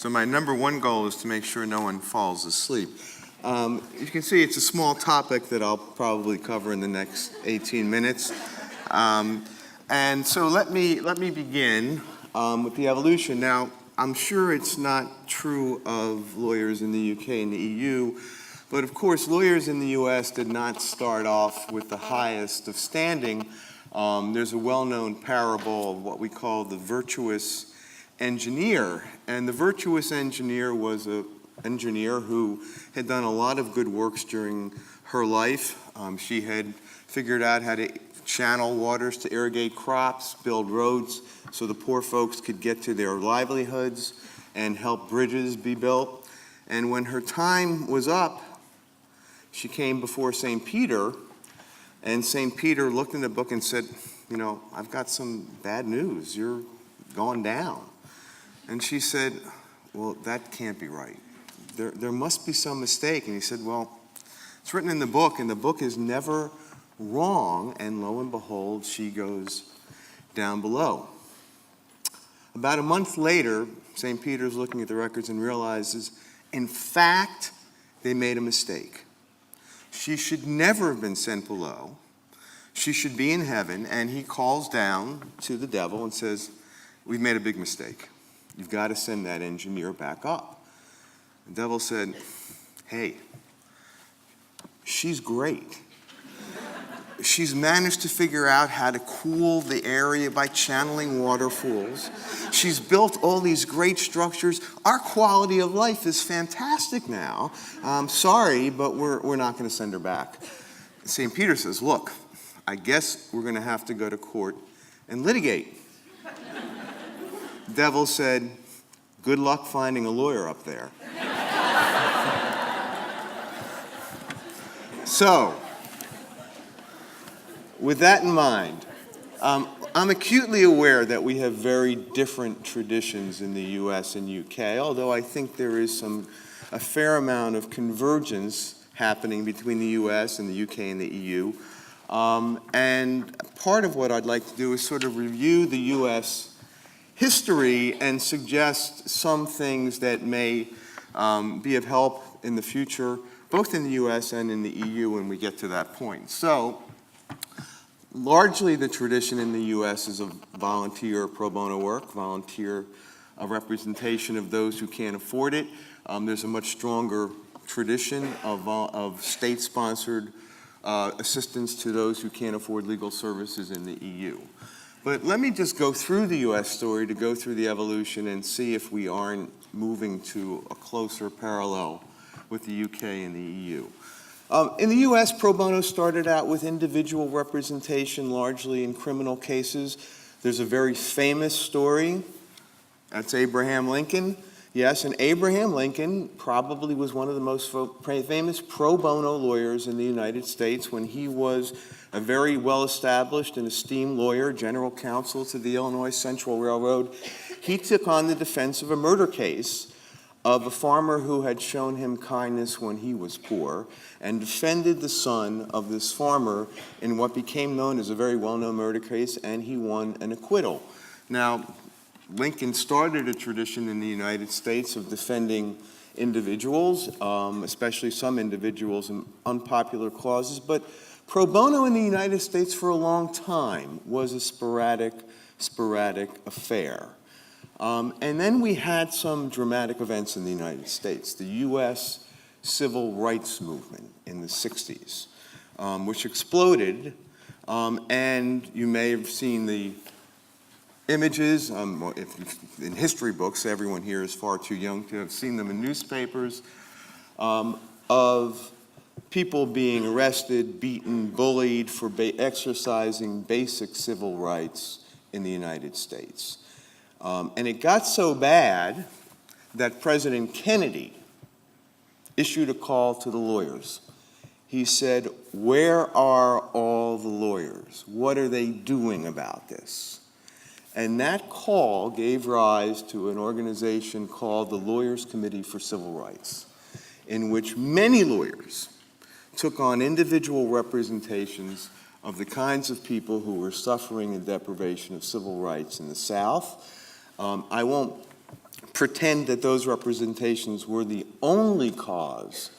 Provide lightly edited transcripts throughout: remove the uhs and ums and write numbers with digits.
So my number one goal is to make sure no one falls asleep. You can see it's a small topic that I'll probably cover in the next 18 minutes. And so let me begin with the evolution. Now, I'm sure it's not true of lawyers in the UK and the EU, but of course, lawyers in the US did not start off with the highest of standing. There's a well-known parable of what we call the Virtuous Engineer. And the Virtuous Engineer was an engineer who had done a lot of good works during her life. She had figured out how to channel waters to irrigate crops, build roads so the poor folks could get to their livelihoods, and help bridges be built. And when her time was up, she came before St. Peter, and St. Peter looked in the book and said, you know, I've got some bad news. You're going down. And she said, well, that can't be right. There must be some mistake. And he said, well, it's written in the book, and the book is never wrong. And lo and behold, she goes down below. About a month later, St. Peter's looking at the records and realizes, in fact, they made a mistake. She should never have been sent below. She should be in heaven. And he calls down to the devil and says, we've made a big mistake. You've got to send that engineer back up. The devil said, hey, she's great. She's managed to figure out how to cool the area by channeling waterfalls. She's built all these great structures. Our quality of life is fantastic now. Sorry, but we're not going to send her back. St. Peter says, look, I guess we're going to have to go to court and litigate. The devil said, good luck finding a lawyer up there. So, with that in mind, I'm acutely aware that we have very different traditions in the US and UK, although I think there is a fair amount of convergence happening between the US and the UK and the EU. And part of what I'd like to do is sort of review the US history and suggest some things that may be of help in the future, both in the US and in the EU when we get to that point. So, largely the tradition in the US is of volunteer pro bono work, volunteer representation of those who can't afford it. There's a much stronger tradition of state-sponsored assistance to those who can't afford legal services in the EU. But let me just go through the US story to go through the evolution and see if we aren't moving to a closer parallel with the UK and the EU. In the US, pro bono started out with individual representation, largely in criminal cases. There's a very famous story. That's Abraham Lincoln. Yes, and Abraham Lincoln probably was one of the most famous pro bono lawyers in the United States when he was a very well-established and esteemed lawyer, general counsel to the Illinois Central Railroad. He took on the defense of a murder case of a farmer who had shown him kindness when he was poor and defended the son of this farmer in what became known as a very well-known murder case, and he won an acquittal. Now, Lincoln started a tradition in the United States of defending individuals, especially some individuals in unpopular causes, but pro bono in the United States for a long time was a sporadic affair. And then we had some dramatic events in the United States. The US Civil Rights Movement in the 60s, which exploded, and you may have seen the images, in history books, everyone here is far too young to have seen them in newspapers, of people being arrested, beaten, bullied for exercising basic civil rights in the United States. And it got so bad that President Kennedy issued a call to the lawyers. He said, where are all the lawyers? What are they doing about this? And that call gave rise to an organization called the Lawyers Committee for Civil Rights, in which many lawyers took on individual representations of the kinds of people who were suffering the deprivation of civil rights in the South. I won't pretend that those representations were the only cause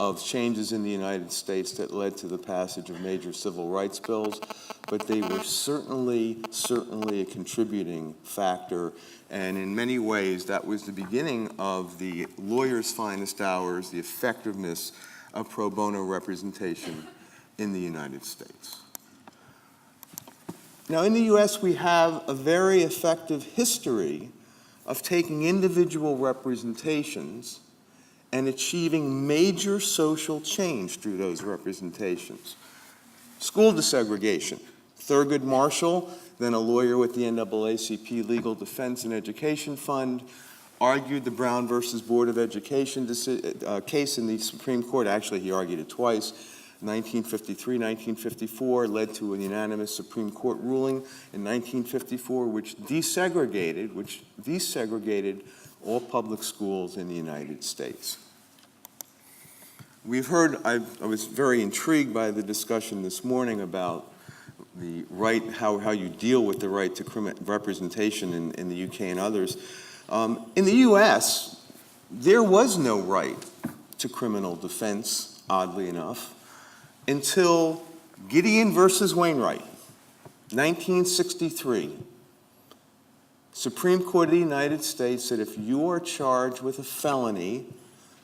of changes in the United States that led to the passage of major civil rights bills, but they were certainly a contributing factor, and in many ways that was the beginning of the lawyer's finest hours, the effectiveness of pro bono representation in the United States. Now, in the US, we have a very effective history of taking individual representations and achieving major social change through those representations. School desegregation. Thurgood Marshall, then a lawyer with the NAACP Legal Defense and Education Fund, argued the Brown versus Board of Education case in the Supreme Court. Actually, he argued it twice. 1953, 1954, led to a unanimous Supreme Court ruling in 1954, which desegregated all public schools in the United States. We've heard, I was very intrigued by the discussion this morning about the right, how you deal with the right to representation in the UK and others. In the US, there was no right to criminal defense, oddly enough, until Gideon versus Wainwright, 1963. Supreme Court of the United States said if you are charged with a felony,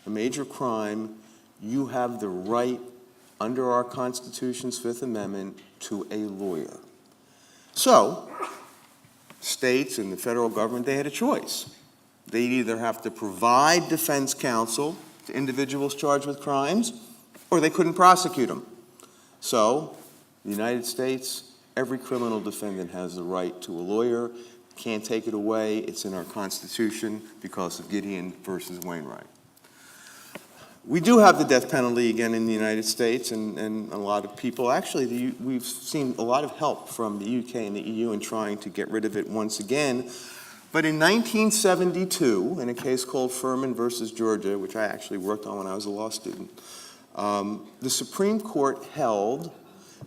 a major crime, you have the right under our Constitution's Fifth Amendment to a lawyer. So, states and the federal government, they had a choice. They'd either have to provide defense counsel to individuals charged with crimes, or they couldn't prosecute them. So, the United States, every criminal defendant has the right to a lawyer, can't take it away, it's in our Constitution because of Gideon versus Wainwright. We do have the death penalty again in the United States, and a lot of people, actually, we've seen a lot of help from the UK and the EU in trying to get rid of it once again. But in 1972, in a case called Furman versus Georgia, which I actually worked on when I was a law student, the Supreme Court held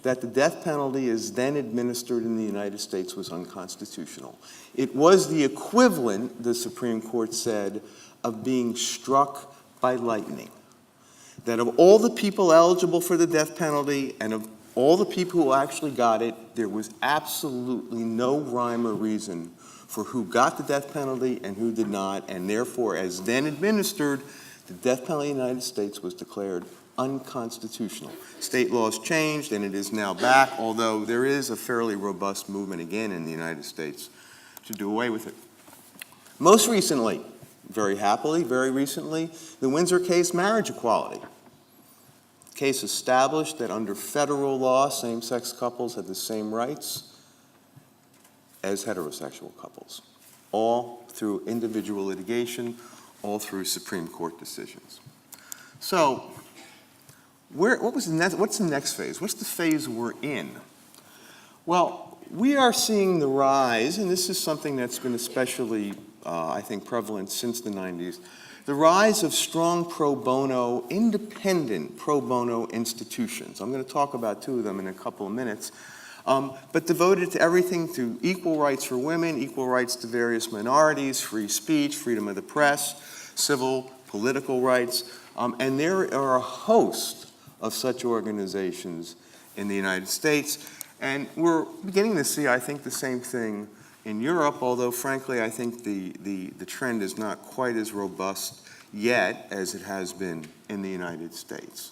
that the death penalty as then administered in the United States was unconstitutional. It was the equivalent, the Supreme Court said, of being struck by lightning. That of all the people eligible for the death penalty and of all the people who actually got it, there was absolutely no rhyme or reason for who got the death penalty and who did not, and therefore, as then administered, the death penalty in the United States was declared unconstitutional. State laws changed, and it is now back, although there is a fairly robust movement again in the United States to do away with it. Most recently, very happily, very recently, the Windsor case, marriage equality. The case established that under federal law, same-sex couples had the same rights as heterosexual couples, all through individual litigation, all through Supreme Court decisions. So, what's the next phase? What's the phase we're in? Well, we are seeing the rise, and this is something that's been especially, I think, prevalent since the 90s, the rise of strong pro bono, independent pro bono institutions. I'm going to talk about two of them in a couple of minutes, but devoted to everything to equal rights for women, equal rights to various minorities, free speech, freedom of the press, civil, political rights, and there are a host of such organizations in the United States. And we're beginning to see, I think, the same thing in Europe, although frankly, I think the trend is not quite as robust yet as it has been in the United States.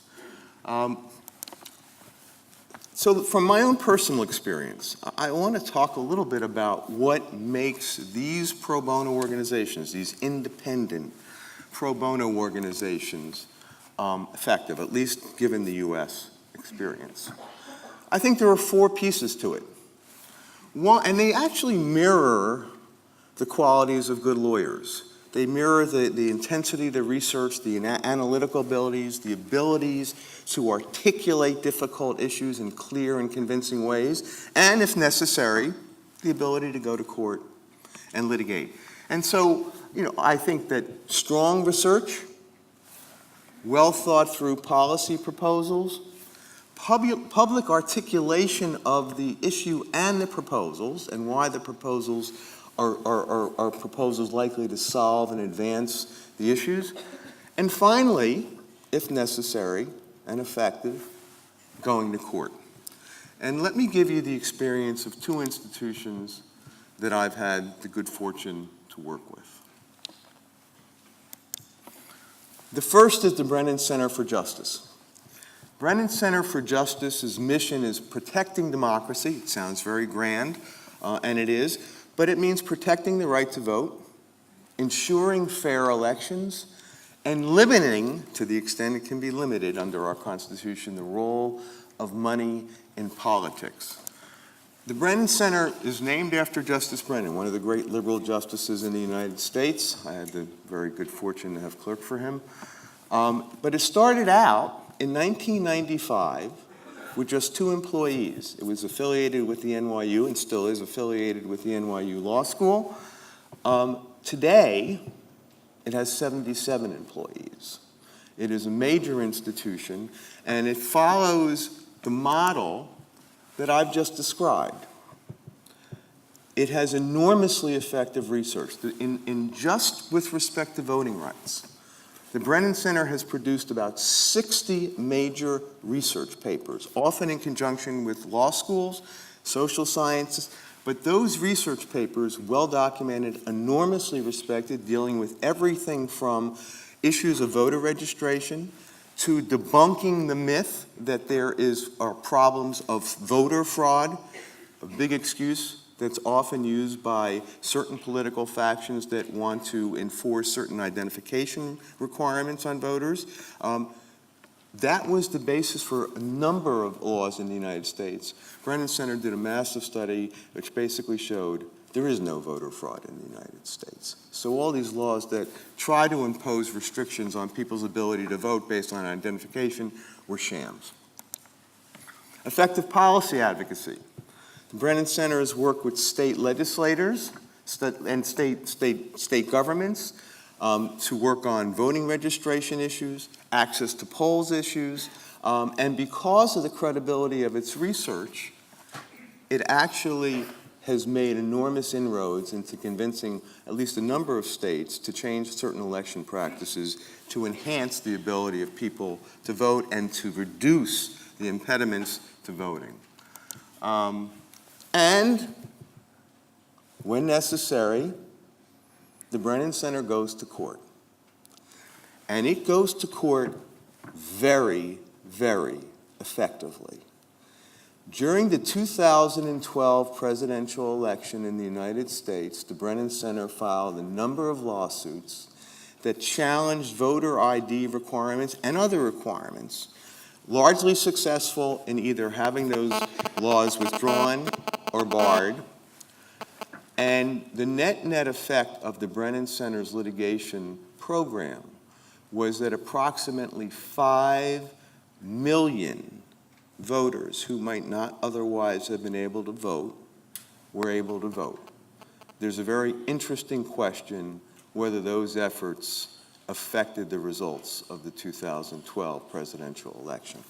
So from my own personal experience, I want to talk a little bit about what makes these pro bono organizations, these independent pro bono organizations, effective, at least given the US experience. I think there are four pieces to it. One, and they actually mirror the qualities of good lawyers. They mirror the intensity of the research, the analytical abilities, the abilities to articulate difficult issues in clear and convincing ways, and if necessary, the ability to go to court and litigate. And so, I think that strong research, well thought through policy proposals, public articulation of the issue and the proposals and why the proposals are proposals likely to solve and advance the issues? And finally, if necessary and effective, going to court. And let me give you the experience of two institutions that I've had the good fortune to work with. The first is the Brennan Center for Justice. Brennan Center for Justice's mission is protecting democracy. It sounds very grand, and it is, but it means protecting the right to vote, ensuring fair elections, and limiting, to the extent it can be limited under our Constitution, the role of money in politics. The Brennan Center is named after Justice Brennan, one of the great liberal justices in the United States. I had the very good fortune to have clerked for him. But it started out in 1995 with just 2 employees. It was affiliated with the NYU and still is affiliated with the NYU Law School. Today, it has 77 employees. It is a major institution, and it follows the model that I've just described. It has enormously effective research. In just with respect to voting rights, the Brennan Center has produced about 60 major research papers, often in conjunction with law schools, social sciences, but those research papers, well documented, enormously respected, dealing with everything from issues of voter registration to debunking the myth that there are problems of voter fraud, a big excuse that's often used by certain political factions that want to enforce certain identification requirements on voters. That was the basis for a number of laws in the United States. Brennan Center did a massive study which basically showed there is no voter fraud in the United States. So all these laws that try to impose restrictions on people's ability to vote based on identification were shams. Effective policy advocacy. The Brennan Center has worked with state legislators and state governments to work on voting registration issues, access to polls issues, and because of the credibility of its research, it actually has made enormous inroads into convincing at least a number of states to change certain election practices to enhance the ability of people to vote and to reduce the impediments to voting. And when necessary, the Brennan Center goes to court. And it goes to court very, very effectively. During the 2012 presidential election in the United States, the Brennan Center filed a number of lawsuits that challenged voter ID requirements and other requirements, largely successful in either having those laws withdrawn or barred. And the net effect of the Brennan Center's litigation program was that approximately 5 million voters who might not otherwise have been able to vote were able to vote. There's a very interesting question whether those efforts affected the results of the 2012 presidential election.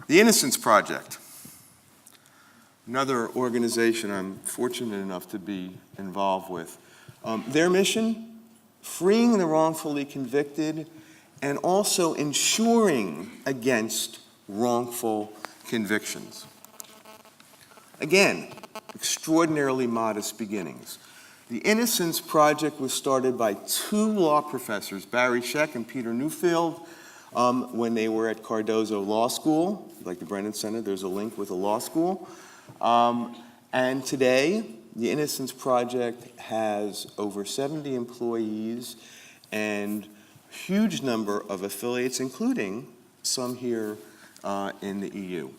The Innocence Project, another organization I'm fortunate enough to be involved with. Their mission, freeing the wrongfully convicted and also ensuring against wrongful convictions. Again, extraordinarily modest beginnings. The Innocence Project was started by 2 law professors, Barry Scheck and Peter Newfield, when they were at Cardozo Law School. Like the Brennan Center, there's a link with a law school. And today, the Innocence Project has over 70 employees and a huge number of affiliates, including some here in the EU.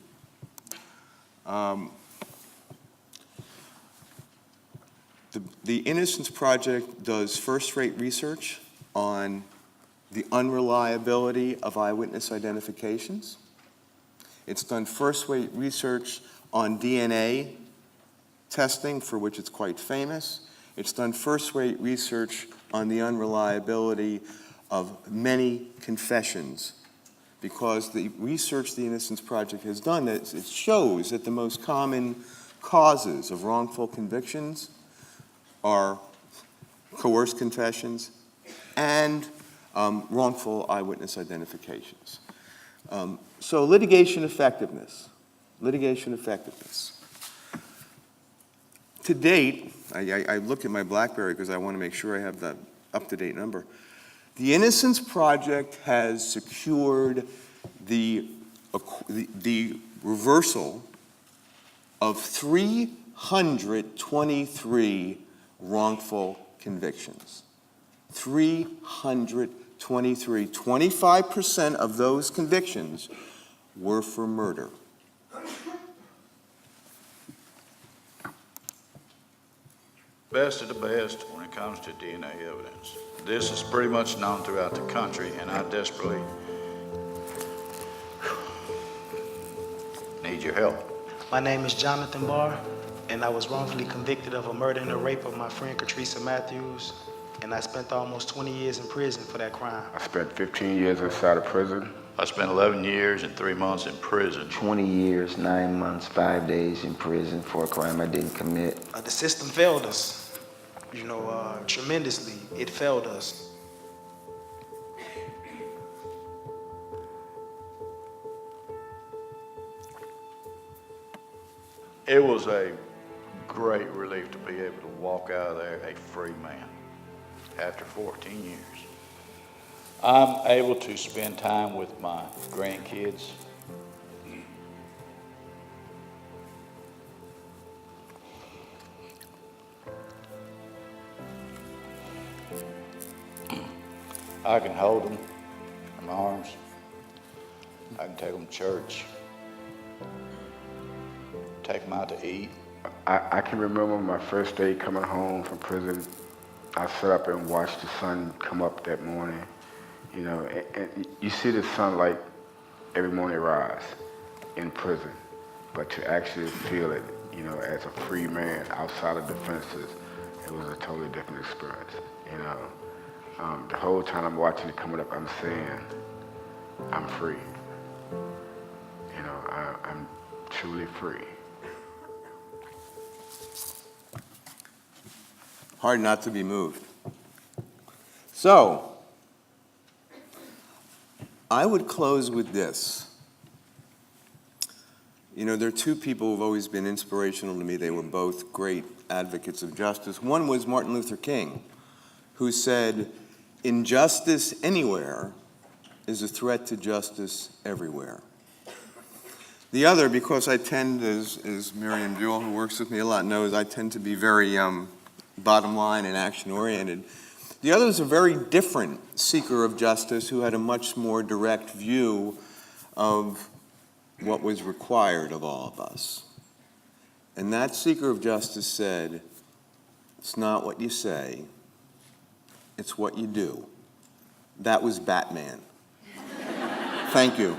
The Innocence Project does first-rate research on the unreliability of eyewitness identifications. It's done first-rate research on DNA testing, for which it's quite famous. It's done first-rate research on the unreliability of many confessions, because the research the Innocence Project has done, it shows that the most common causes of wrongful convictions are coerced confessions and wrongful eyewitness identifications. So litigation effectiveness. To date, I look at my BlackBerry because I want to make sure I have the up-to-date number. The Innocence Project has secured the reversal of 323 wrongful convictions. 323. 25% of those convictions were for murder. Best of the best when it comes to DNA evidence. This is pretty much known throughout the country, and I desperately need your help. My name is Jonathan Barr, and I was wrongfully convicted of a murder and a rape of my friend Katrisa Matthews, and I spent almost 20 years in prison for that crime. I spent 15 years inside of prison. I spent 11 years and 3 months in prison. 20 years, 9 months, 5 days in prison for a crime I didn't commit. The system failed us, tremendously. It failed us. It was a great relief to be able to walk out of there a free man after 14 years. I'm able to spend time with my grandkids. I can hold them in my arms. I can take them to church. Take them out to eat. I can remember my first day coming home from prison. I sat up and watched the sun come up that morning, and you see the sunlight every morning rise in prison, but to actually feel it, as a free man outside of the fences, it was a totally different experience, The whole time I'm watching it coming up, I'm saying, I'm free. I'm truly free. Hard not to be moved. So, I would close with this. There are two people who've always been inspirational to me. They were both great advocates of justice. One was Martin Luther King, who said, "Injustice anywhere is a threat to justice everywhere." The other, because I tend, as Miriam Buell, who works with me a lot, knows, I tend to be very bottom line and action-oriented. The other is a very different seeker of justice who had a much more direct view of what was required of all of us. And that seeker of justice said, it's not what you say, it's what you do. That was Batman. Thank you.